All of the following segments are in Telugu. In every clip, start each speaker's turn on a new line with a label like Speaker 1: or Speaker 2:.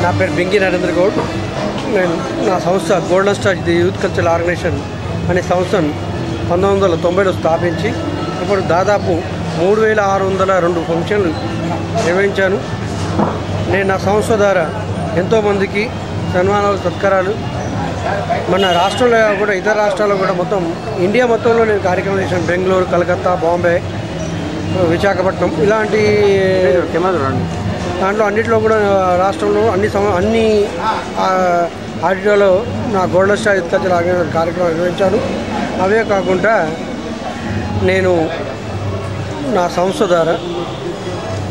Speaker 1: నా పేరు బింగి నరేంద్ర గౌడ్. నేను నా సంస్థ golden star youth cultural organisation అనే సంస్థను 1990లో స్థాపించి ఇప్పుడు దాదాపు 3602 ఫంక్షన్లు నిర్వహించాను. నేను నా సంస్థ ద్వారా ఎంతోమందికి సన్మానాలు సత్కారాలు మన రాష్ట్రంలో కూడా ఇతర రాష్ట్రాల్లో కూడా మొత్తం ఇండియా మొత్తంలో నేను కార్యక్రమం చేశాను. బెంగళూరు, కలకత్తా, బాంబే, విశాఖపట్నం ఇలాంటి దాంట్లో అన్నింటిలో కూడా రాష్ట్రంలో అన్ని ఆడిటోలో నా golden star youth cultural organisation కార్యక్రమం నిర్వహించాను. అవే కాకుండా నేను నా సంస్థ ద్వారా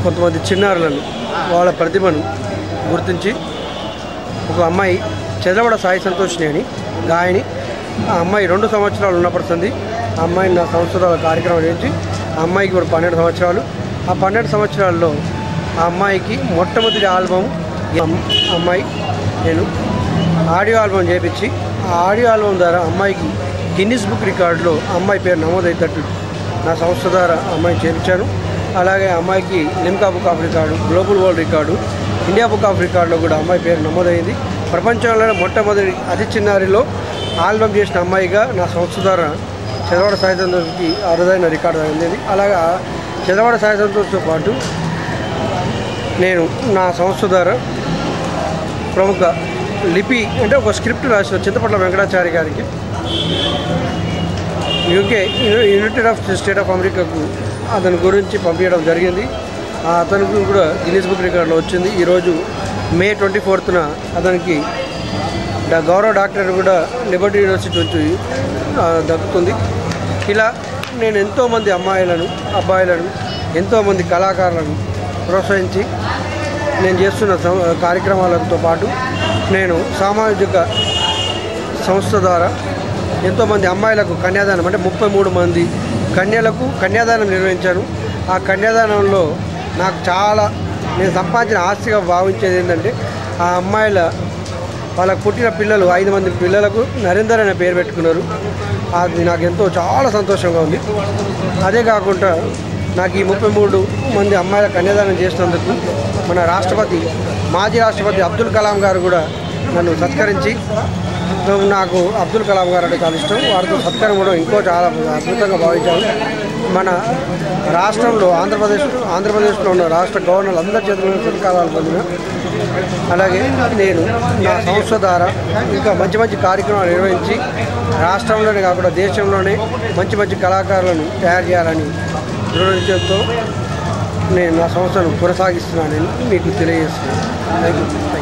Speaker 1: కొంతమంది చిన్నారులను వాళ్ళ ప్రతిభను గుర్తించి ఒక అమ్మాయి చదవడ సాయి సంతోషిని అని గాయని, ఆ అమ్మాయి 2 సంవత్సరాలు ఉన్నపడుతుంది. ఆ అమ్మాయిని నా సంస్థ ద్వారా కార్యక్రమం నిర్వహించి ఆ అమ్మాయికి ఇప్పుడు 12 సంవత్సరాలు. ఆ 12 సంవత్సరాల్లో ఆ అమ్మాయికి మొట్టమొదటి ఆల్బమ్ అమ్మాయి నేను ఆడియో ఆల్బమ్ చేయించి ఆ ఆడియో ఆల్బమ్ ద్వారా అమ్మాయికి గిన్నిస్ బుక్ రికార్డులో అమ్మాయి పేరు నమోదయ్యేటట్టు నా సంస్థ ద్వారా అమ్మాయిని చేర్చాను. అలాగే అమ్మాయికి Limca book of record, global world record, India book of రికార్డులో కూడా అమ్మాయి పేరు నమోదైంది. ప్రపంచంలో మొట్టమొదటి అతి చిన్నారిలో ఆల్బమ్ చేసిన అమ్మాయిగా నా సంస్థ ద్వారా చదవాడ సాయి సంతోష్కి అరుదైన రికార్డు అయింది. అలాగా చదవాడ సాయి సంతోష్తో పాటు నేను నా సంస్థ ద్వారా ప్రముఖ లిపి అంటే ఒక స్క్రిప్ట్ రాసిన చింతపట్ల వెంకటాచారి గారికి యూకే యునైటెడ్ స్టేట్ ఆఫ్ అమెరికాకు అతని గురించి పంపించడం జరిగింది. అతనికి కూడా గిన్నిస్ బుక్ రికార్డులో వచ్చింది. ఈరోజు మే 24న అతనికి గౌరవ డాక్టర్ కూడా లిబర్టీ యూనివర్సిటీ నుంచి దక్కుతుంది. ఇలా నేను ఎంతోమంది అమ్మాయిలను, అబ్బాయిలను, ఎంతోమంది కళాకారులను ప్రోత్సహించి నేను చేస్తున్న కార్యక్రమాలతో పాటు నేను సామాజిక సంస్థ ద్వారా ఎంతోమంది అమ్మాయిలకు కన్యాదానం అంటే 33 మంది కన్యలకు కన్యాదానం నిర్వహించాను. ఆ కన్యాదానంలో నాకు చాలా నేను సంపాదించిన ఆస్తిగా భావించేది ఏంటంటే ఆ అమ్మాయిల వాళ్ళకు పుట్టిన పిల్లలు 5 మంది పిల్లలకు నరేందర్ అనే పేరు పెట్టుకున్నారు. అది నాకు ఎంతో చాలా సంతోషంగా ఉంది. అదే కాకుండా నాకు ఈ 33 మంది అమ్మాయిల కన్యాదానం చేసినందుకు మన మాజీ రాష్ట్రపతి అబ్దుల్ కలాం గారు కూడా నన్ను సత్కరించి, నాకు అబ్దుల్ కలాం గారు అంటే చాలా ఇష్టం, వారితో సత్కారం కూడా ఇంకో చాలా అద్భుతంగా భావించాను. మన రాష్ట్రంలో ఆంధ్రప్రదేశ్లో ఉన్న రాష్ట్ర గవర్నర్లు అందరి చేతుల సత్కారాలు పొందిన. అలాగే నేను నా సంస్థ ద్వారా ఇంకా మంచి మంచి కార్యక్రమాలు నిర్వహించి రాష్ట్రంలోనే కాకుండా దేశంలోనే మంచి మంచి కళాకారులను తయారు చేయాలని దృఢనిశ్చయంతో నేను నా సంస్థను కొనసాగిస్తున్నానని మీకు తెలియజేస్తున్నాను. Thank you.